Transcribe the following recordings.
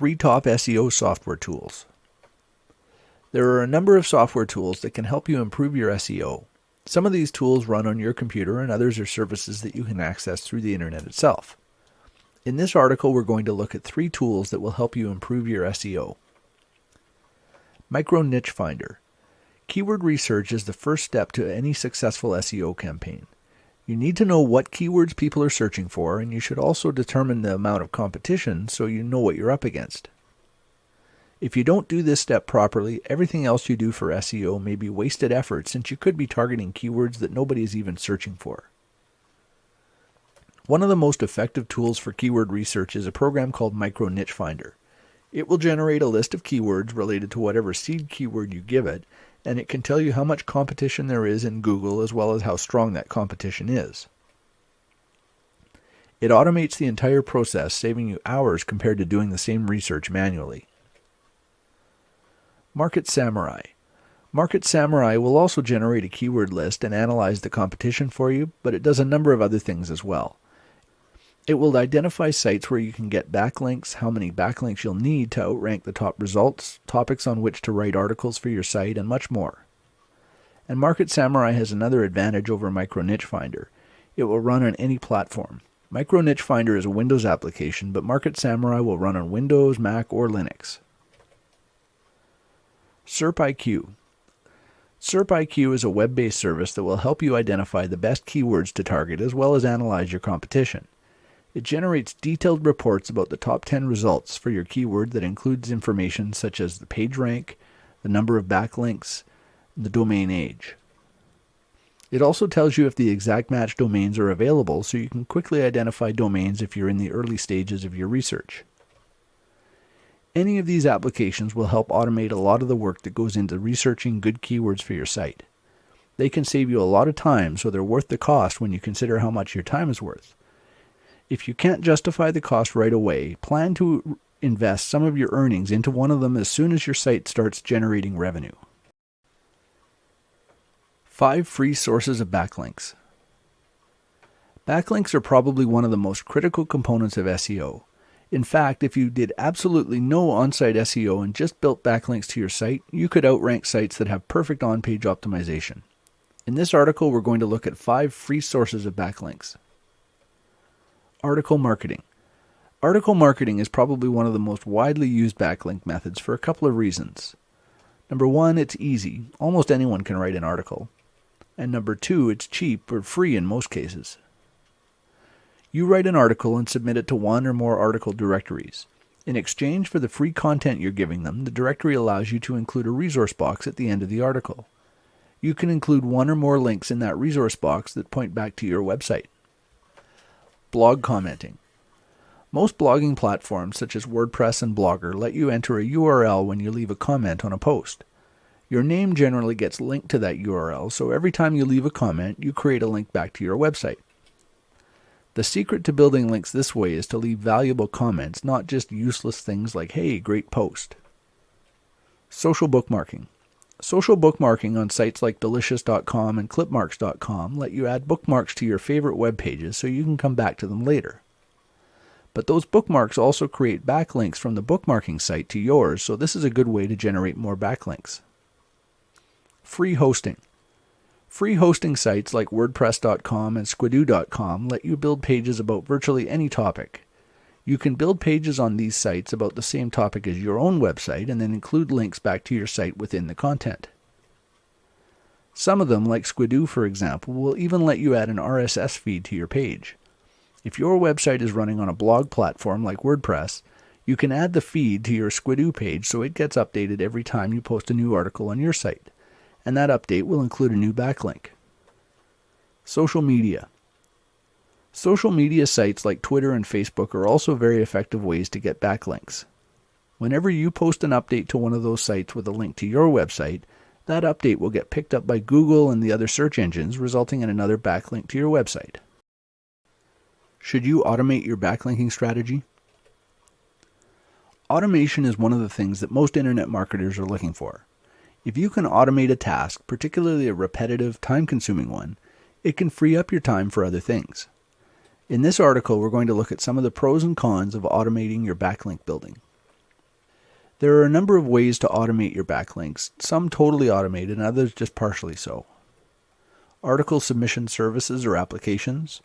3 top SEO software tools. There are a number of software tools that can help you improve your SEO. Some of these tools run on your computer and others are services that you can access through the internet itself. In this article, we're going to look at 3 tools that will help you improve your SEO. Micro Niche Finder. Keyword research is the first step to any successful SEO campaign. You need to know what keywords people are searching for, and you should also determine the amount of competition so you know what you're up against. If you don't do this step properly, everything else you do for SEO may be wasted effort since you could be targeting keywords that nobody is even searching for. One of the most effective tools for keyword research is a program called Micro Niche Finder. It will generate a list of keywords related to whatever seed keyword you give it, and it can tell you how much competition there is in Google as well as how strong that competition is. It automates the entire process, saving you hours compared to doing the same research manually. Market Samurai. Market Samurai will also generate a keyword list and analyze the competition for you, but it does a number of other things as well. It will identify sites where you can get backlinks, how many backlinks you'll need to outrank the top results, topics on which to write articles for your site, and much more. And Market Samurai has another advantage over Micro Niche Finder. It will run on any platform. Micro Niche Finder is a Windows application, but Market Samurai will run on Windows, Mac, or Linux. SERP IQ. SERP IQ is a web-based service that will help you identify the best keywords to target as well as analyze your competition. It generates detailed reports about the top 10 results for your keyword that includes information such as the page rank, the number of backlinks, and the domain age. It also tells you if the exact match domains are available so you can quickly identify domains if you're in the early stages of your research. Any of these applications will help automate a lot of the work that goes into researching good keywords for your site. They can save you a lot of time, so they're worth the cost when you consider how much your time is worth. If you can't justify the cost right away, plan to invest some of your earnings into one of them as soon as your site starts generating revenue. 5 free sources of backlinks. Backlinks are probably one of the most critical components of SEO. In fact, if you did absolutely no on-site SEO and just built backlinks to your site, you could outrank sites that have perfect on-page optimization. In this article, we're going to look at 5 free sources of backlinks. Article marketing. Article marketing is probably one of the most widely used backlink methods for a couple of reasons. Number 1, it's easy. Almost anyone can write an article. And number 2, it's cheap or free in most cases. You write an article and submit it to one or more article directories. In exchange for the free content you're giving them, the directory allows you to include a resource box at the end of the article. You can include one or more links in that resource box that point back to your website. Blog commenting. Most blogging platforms such as WordPress and Blogger let you enter a URL when you leave a comment on a post. Your name generally gets linked to that URL, so every time you leave a comment, you create a link back to your website. The secret to building links this way is to leave valuable comments, not just useless things like, "Hey, great post." Social bookmarking. Social bookmarking on sites like delicious.com and clipmarks.com let you add bookmarks to your favorite web pages so you can come back to them later. But those bookmarks also create backlinks from the bookmarking site to yours, so this is a good way to generate more backlinks. Free hosting. Free hosting sites like WordPress.com and Squidoo.com let you build pages about virtually any topic. You can build pages on these sites about the same topic as your own website and then include links back to your site within the content. Some of them, like Squidoo for example, will even let you add an RSS feed to your page. If your website is running on a blog platform like WordPress, you can add the feed to your Squidoo page so it gets updated every time you post a new article on your site, and that update will include a new backlink. Social media. Social media sites like Twitter and Facebook are also very effective ways to get backlinks. Whenever you post an update to one of those sites with a link to your website, that update will get picked up by Google and the other search engines, resulting in another backlink to your website. Should you automate your backlinking strategy? Automation is one of the things that most internet marketers are looking for. If you can automate a task, particularly a repetitive, time-consuming one, it can free up your time for other things. In this article, we're going to look at some of the pros and cons of automating your backlink building. There are a number of ways to automate your backlinks, some totally automated and others just partially so. Article submission services or applications,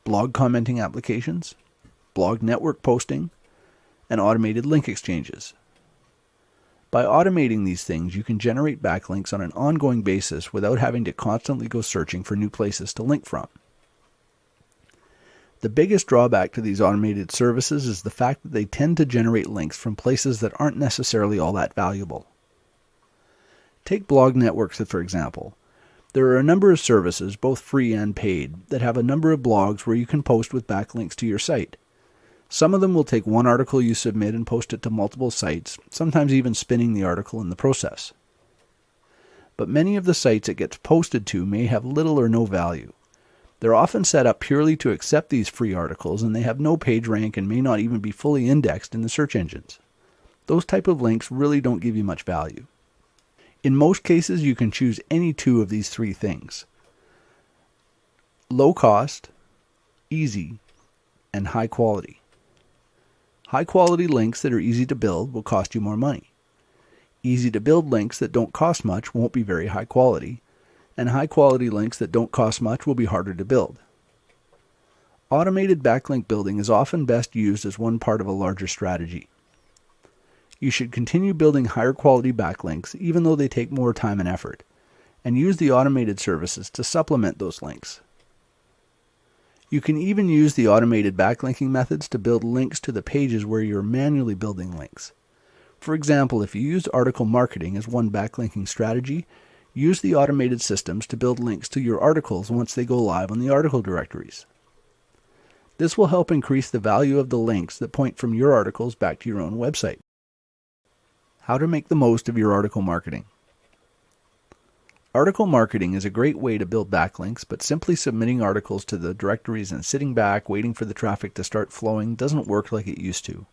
blog commenting applications, blog network posting, and automated link exchanges. By automating these things, you can generate backlinks on an ongoing basis without having to constantly go searching for new places to link from. The biggest drawback to these automated services is the fact that they tend to generate links from places that aren't necessarily all that valuable. Take blog networks, for example. There are a number of services, both free and paid, that have a number of blogs where you can post with backlinks to your site. Some of them will take one article you submit and post it to multiple sites, sometimes even spinning the article in the process. But many of the sites it gets posted to may have little or no value. They're often set up purely to accept these free articles, and they have no page rank and may not even be fully indexed in the search engines. Those type of links really don't give you much value. In most cases, you can choose any two of these three things: low cost, easy, and high quality. High quality links that are easy to build will cost you more money. Easy to build links that don't cost much won't be very high quality, and high quality links that don't cost much will be harder to build. Automated backlink building is often best used as one part of a larger strategy. You should continue building higher quality backlinks even though they take more time and effort, and use the automated services to supplement those links. You can even use the automated backlinking methods to build links to the pages where you're manually building links. For example, if you used article marketing as one backlinking strategy, use the automated systems to build links to your articles once they go live on the article directories. This will help increase the value of the links that point from your articles back to your own website. How to make the most of your article marketing. Article marketing is a great way to build backlinks, but simply submitting articles to the directories and sitting back waiting for the traffic to start flowing doesn't work like it used to.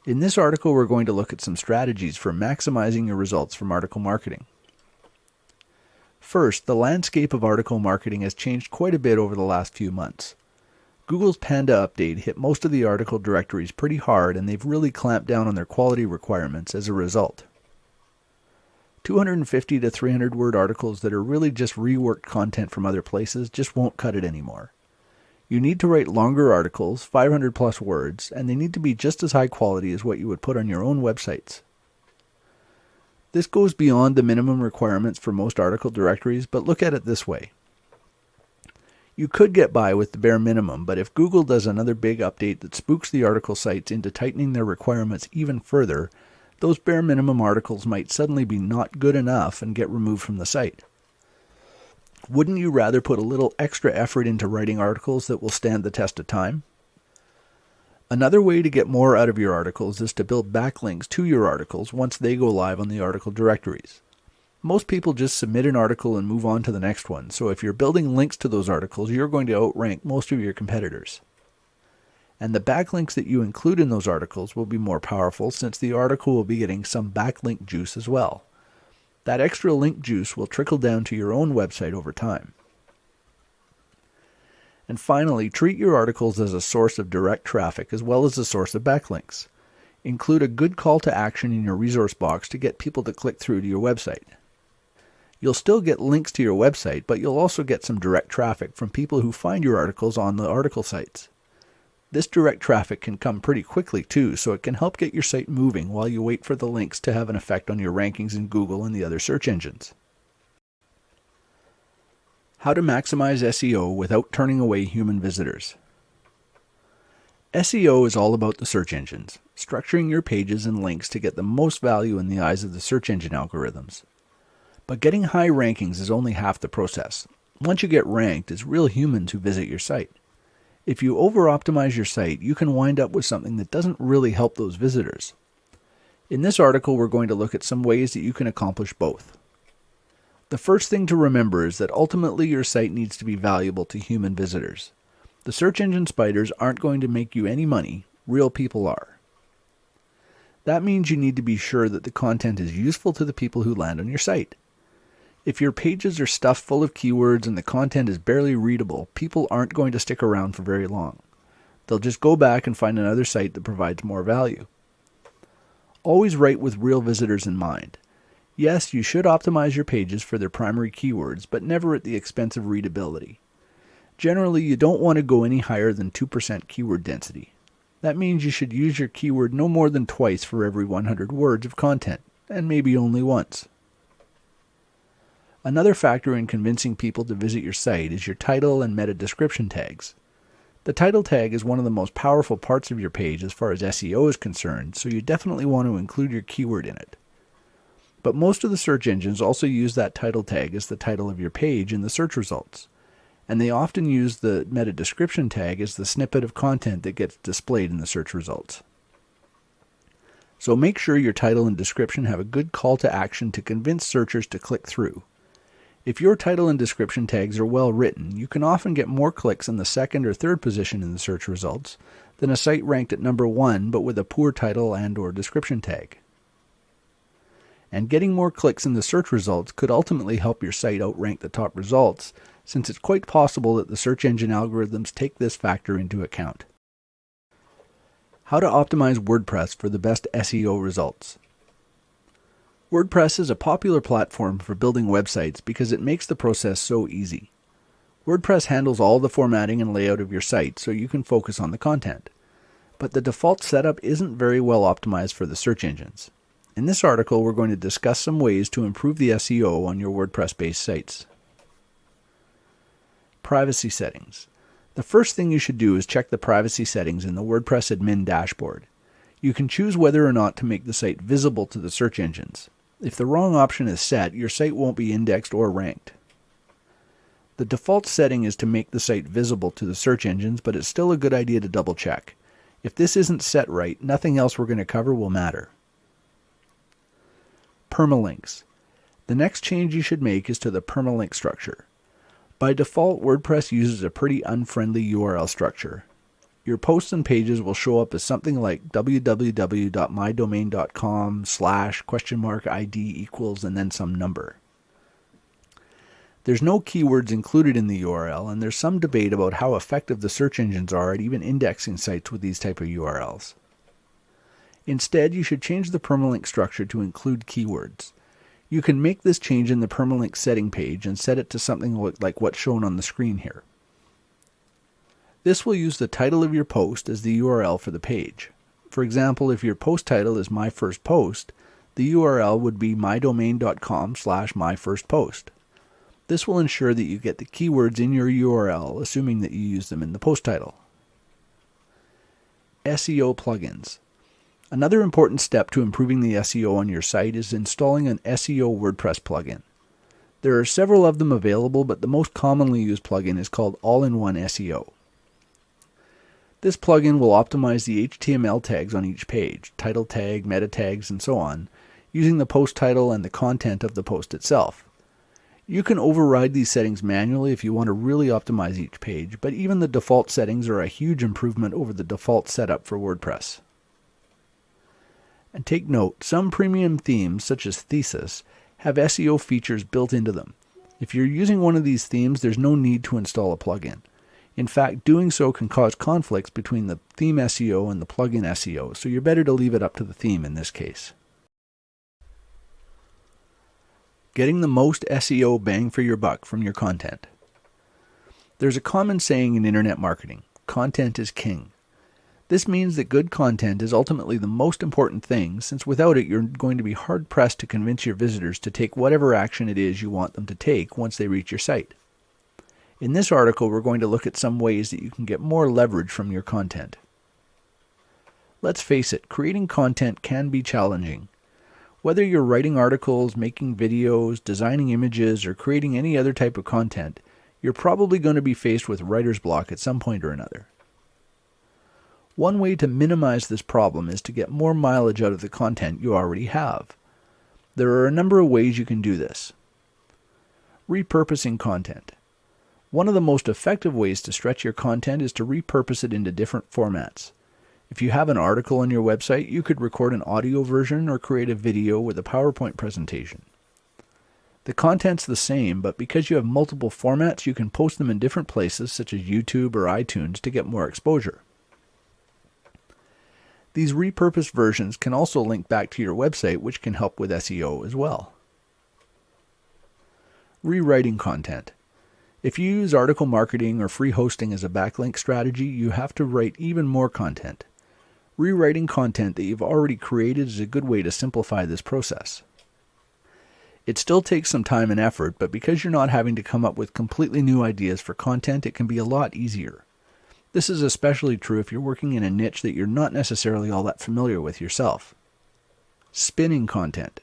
In this article, we're going to look at some strategies for maximizing your results from article marketing. First, the landscape of article marketing has changed quite a bit over the last few months. Google's Panda update hit most of the article directories pretty hard, and they've really clamped down on their quality requirements as a result. 250 to 300 word articles that are really just reworked content from other places just won't cut it anymore. You need to write longer articles, 500 plus words, and they need to be just as high quality as what you would put on your own websites. This goes beyond the minimum requirements for most article directories, but look at it this way. You could get by with the bare minimum, but if Google does another big update that spooks the article sites into tightening their requirements even further, those bare minimum articles might suddenly be not good enough and get removed from the site. Wouldn't you rather put a little extra effort into writing articles that will stand the test of time? Another way to get more out of your articles is to build backlinks to your articles once they go live on the article directories. Most people just submit an article and move on to the next one, so if you're building links to those articles, you're going to outrank most of your competitors. And the backlinks that you include in those articles will be more powerful since the article will be getting some backlink juice as well. That extra link juice will trickle down to your own website over time. And finally, treat your articles as a source of direct traffic as well as a source of backlinks. Include a good call to action in your resource box to get people to click through to your website. You'll still get links to your website, but you'll also get some direct traffic from people who find your articles on the article sites. This direct traffic can come pretty quickly too, so it can help get your site moving while you wait for the links to have an effect on your rankings in Google and the other search engines. How to maximize SEO without turning away human visitors. SEO is all about the search engines, structuring your pages and links to get the most value in the eyes of the search engine algorithms. But getting high rankings is only half the process. Once you get ranked, it's real humans who visit your site. If you over-optimize your site, you can wind up with something that doesn't really help those visitors. In this article, we're going to look at some ways that you can accomplish both. The first thing to remember is that ultimately your site needs to be valuable to human visitors. The search engine spiders aren't going to make you any money, real people are. That means you need to be sure that the content is useful to the people who land on your site. If your pages are stuffed full of keywords and the content is barely readable, people aren't going to stick around for very long. They'll just go back and find another site that provides more value. Always write with real visitors in mind. Yes, you should optimize your pages for their primary keywords, but never at the expense of readability. Generally, you don't want to go any higher than 2% keyword density. That means you should use your keyword no more than twice for every 100 words of content, and maybe only once. Another factor in convincing people to visit your site is your title and meta description tags. The title tag is one of the most powerful parts of your page as far as SEO is concerned, so you definitely want to include your keyword in it. But most of the search engines also use that title tag as the title of your page in the search results, and they often use the meta description tag as the snippet of content that gets displayed in the search results. So make sure your title and description have a good call to action to convince searchers to click through. If your title and description tags are well written, you can often get more clicks in the second or third position in the search results than a site ranked at number 1 but with a poor title and/or description tag. And getting more clicks in the search results could ultimately help your site outrank the top results, since it's quite possible that the search engine algorithms take this factor into account. How to optimize WordPress for the best SEO results. WordPress is a popular platform for building websites because it makes the process so easy. WordPress handles all the formatting and layout of your site so you can focus on the content. But the default setup isn't very well optimized for the search engines. In this article, we're going to discuss some ways to improve the SEO on your WordPress-based sites. Privacy settings. The first thing you should do is check the privacy settings in the WordPress admin dashboard. You can choose whether or not to make the site visible to the search engines. If the wrong option is set, your site won't be indexed or ranked. The default setting is to make the site visible to the search engines, but it's still a good idea to double check. If this isn't set right, nothing else we're going to cover will matter. Permalinks. The next change you should make is to the permalink structure. By default, WordPress uses a pretty unfriendly URL structure. Your posts and pages will show up as something like www.mydomain.com/?ID equals and then some number. There's no keywords included in the URL, and there's some debate about how effective the search engines are at even indexing sites with these type of URLs. Instead, you should change the permalink structure to include keywords. You can make this change in the permalink setting page and set it to something like what's shown on the screen here. This will use the title of your post as the URL for the page. For example, if your post title is My First Post, the URL would be mydomain.com/myfirstpost. This will ensure that you get the keywords in your URL, assuming that you use them in the post title. SEO plugins. Another important step to improving the SEO on your site is installing an SEO WordPress plugin. There are several of them available, but the most commonly used plugin is called All-in-One SEO. This plugin will optimize the HTML tags on each page, title tag, meta tags, and so on, using the post title and the content of the post itself. You can override these settings manually if you want to really optimize each page, but even the default settings are a huge improvement over the default setup for WordPress. And take note, some premium themes, such as Thesis, have SEO features built into them. If you're using one of these themes, there's no need to install a plugin. In fact, doing so can cause conflicts between the theme SEO and the plugin SEO, so you're better to leave it up to the theme in this case. Getting the most SEO bang for your buck from your content. There's a common saying in internet marketing, content is king. This means that good content is ultimately the most important thing, since without it you're going to be hard-pressed to convince your visitors to take whatever action it is you want them to take once they reach your site. In this article, we're going to look at some ways that you can get more leverage from your content. Let's face it, creating content can be challenging. Whether you're writing articles, making videos, designing images, or creating any other type of content, you're probably going to be faced with writer's block at some point or another. One way to minimize this problem is to get more mileage out of the content you already have. There are a number of ways you can do this. Repurposing content. One of the most effective ways to stretch your content is to repurpose it into different formats. If you have an article on your website, you could record an audio version or create a video with a PowerPoint presentation. The content's the same, but because you have multiple formats, you can post them in different places such as YouTube or iTunes to get more exposure. These repurposed versions can also link back to your website, which can help with SEO as well. Rewriting content. If you use article marketing or free hosting as a backlink strategy, you have to write even more content. Rewriting content that you've already created is a good way to simplify this process. It still takes some time and effort, but because you're not having to come up with completely new ideas for content, it can be a lot easier. This is especially true if you're working in a niche that you're not necessarily all that familiar with yourself. Spinning content.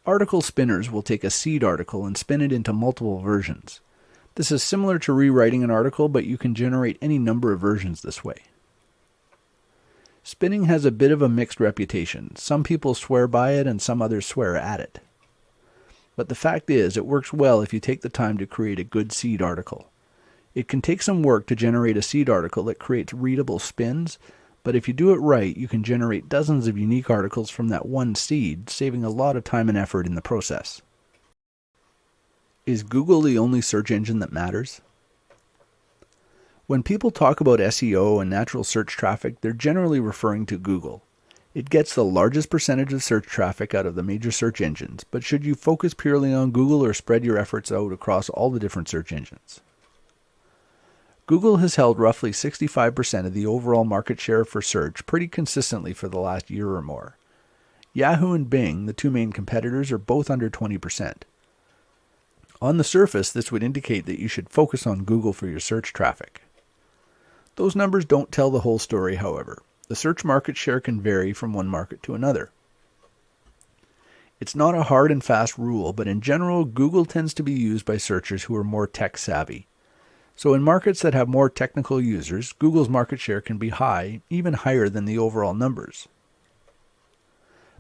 Article spinners will take a seed article and spin it into multiple versions. This is similar to rewriting an article, but you can generate any number of versions this way. Spinning has a bit of a mixed reputation. Some people swear by it and some others swear at it. But the fact is, it works well if you take the time to create a good seed article. It can take some work to generate a seed article that creates readable spins, but if you do it right, you can generate dozens of unique articles from that one seed, saving a lot of time and effort in the process. Is Google the only search engine that matters? When people talk about SEO and natural search traffic, they're generally referring to Google. It gets the largest percentage of search traffic out of the major search engines, but should you focus purely on Google or spread your efforts out across all the different search engines? Google has held roughly 65% of the overall market share for search pretty consistently for the last year or more. Yahoo and Bing, the two main competitors, are both under 20%. On the surface, this would indicate that you should focus on Google for your search traffic. Those numbers don't tell the whole story, however. The search market share can vary from one market to another. It's not a hard and fast rule, but in general, Google tends to be used by searchers who are more tech savvy. So in markets that have more technical users, Google's market share can be high, even higher than the overall numbers.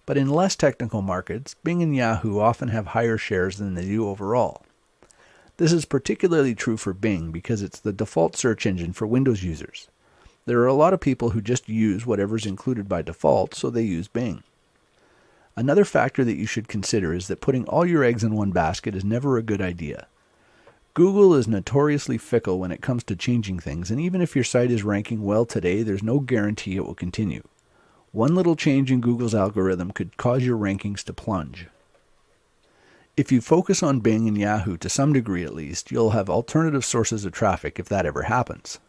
But in less technical markets, Bing and Yahoo often have higher shares than they do overall. This is particularly true for Bing because it's the default search engine for Windows users. There are a lot of people who just use whatever's included by default, so they use Bing. Another factor that you should consider is that putting all your eggs in one basket is never a good idea. Google is notoriously fickle when it comes to changing things, and even if your site is ranking well today, there's no guarantee it will continue. One little change in Google's algorithm could cause your rankings to plunge. If you focus on Bing and Yahoo to some degree at least, you'll have alternative sources of traffic if that ever happens.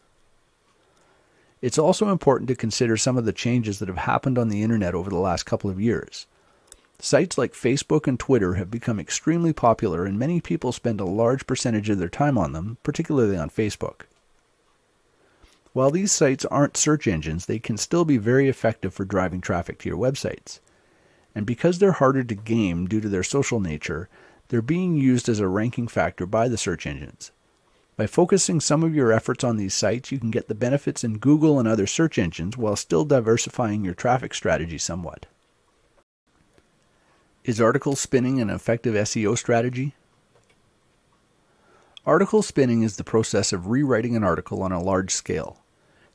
It's also important to consider some of the changes that have happened on the internet over the last couple of years. Sites like Facebook and Twitter have become extremely popular, and many people spend a large percentage of their time on them, particularly on Facebook. While these sites aren't search engines, they can still be very effective for driving traffic to your websites. And because they're harder to game due to their social nature, they're being used as a ranking factor by the search engines. By focusing some of your efforts on these sites, you can get the benefits in Google and other search engines while still diversifying your traffic strategy somewhat. Is article spinning an effective SEO strategy? Article spinning is the process of rewriting an article on a large scale.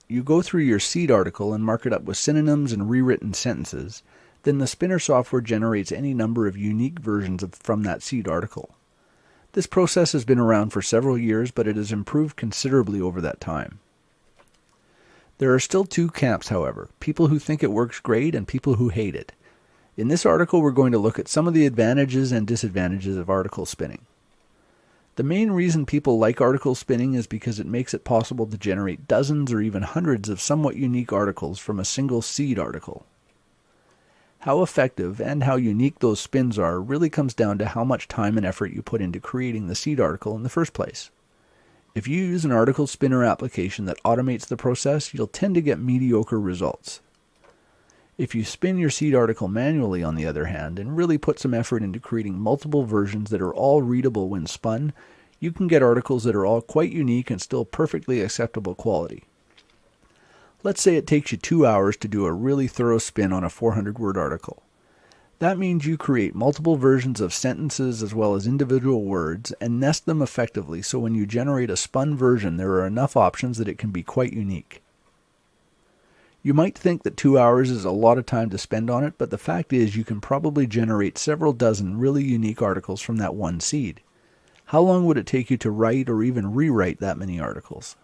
You go through your seed article and mark it up with synonyms and rewritten sentences. Then the spinner software generates any number of unique versions from that seed article. This process has been around for several years, but it has improved considerably over that time. There are still two camps, however, people who think it works great and people who hate it. In this article, we're going to look at some of the advantages and disadvantages of article spinning. The main reason people like article spinning is because it makes it possible to generate dozens or even hundreds of somewhat unique articles from a single seed article. How effective and how unique those spins are really comes down to how much time and effort you put into creating the seed article in the first place. If you use an article spinner application that automates the process, you'll tend to get mediocre results. If you spin your seed article manually, on the other hand, and really put some effort into creating multiple versions that are all readable when spun, you can get articles that are all quite unique and still perfectly acceptable quality. Let's say it takes you 2 hours to do a really thorough spin on a 400-word article. That means you create multiple versions of sentences as well as individual words and nest them effectively so when you generate a spun version there are enough options that it can be quite unique. You might think that 2 hours is a lot of time to spend on it, but the fact is you can probably generate several dozen really unique articles from that one seed. How long would it take you to write or even rewrite that many articles?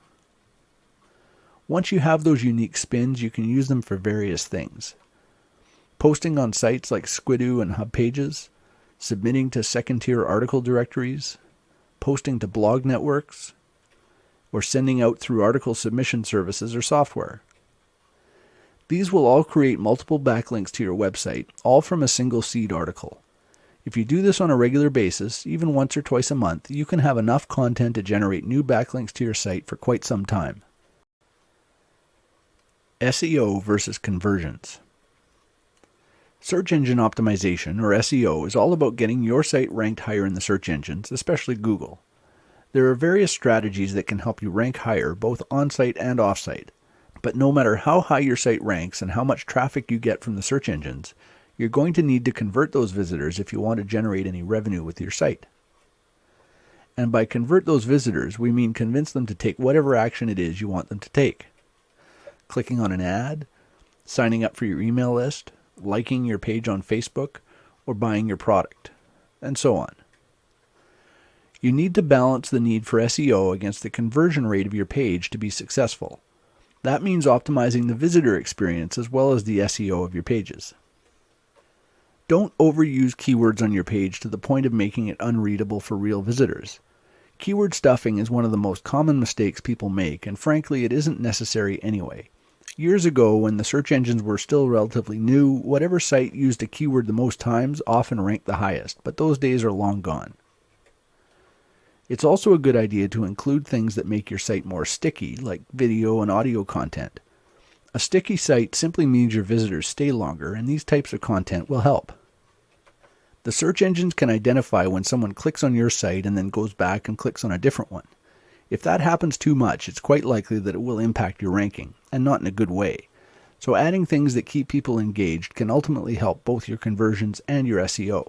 Once you have those unique spins, you can use them for various things. Posting on sites like Squidoo and Hub Pages, submitting to second-tier article directories, posting to blog networks, or sending out through article submission services or software. These will all create multiple backlinks to your website, all from a single seed article. If you do this on a regular basis, even once or twice a month, you can have enough content to generate new backlinks to your site for quite some time. SEO versus conversions. Search engine optimization, or SEO, is all about getting your site ranked higher in the search engines, especially Google. There are various strategies that can help you rank higher, both on-site and off-site. But no matter how high your site ranks and how much traffic you get from the search engines, you're going to need to convert those visitors if you want to generate any revenue with your site. And by convert those visitors, we mean convince them to take whatever action it is you want them to take. Clicking on an ad, signing up for your email list, liking your page on Facebook, or buying your product, and so on. You need to balance the need for SEO against the conversion rate of your page to be successful. That means optimizing the visitor experience as well as the SEO of your pages. Don't overuse keywords on your page to the point of making it unreadable for real visitors. Keyword stuffing is one of the most common mistakes people make, and frankly, it isn't necessary anyway. Years ago, when the search engines were still relatively new, whatever site used a keyword the most times often ranked the highest, but those days are long gone. It's also a good idea to include things that make your site more sticky, like video and audio content. A sticky site simply means your visitors stay longer, and these types of content will help. The search engines can identify when someone clicks on your site and then goes back and clicks on a different one. If that happens too much, it's quite likely that it will impact your ranking, and not in a good way. So adding things that keep people engaged can ultimately help both your conversions and your SEO.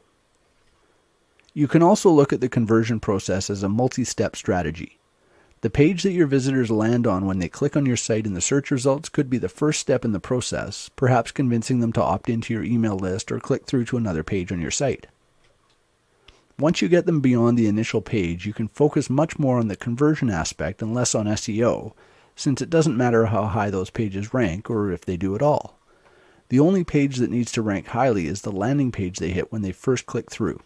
You can also look at the conversion process as a multi-step strategy. The page that your visitors land on when they click on your site in the search results could be the first step in the process, perhaps convincing them to opt into your email list or click through to another page on your site. Once you get them beyond the initial page, you can focus much more on the conversion aspect and less on SEO, since it doesn't matter how high those pages rank or if they do at all. The only page that needs to rank highly is the landing page they hit when they first click through.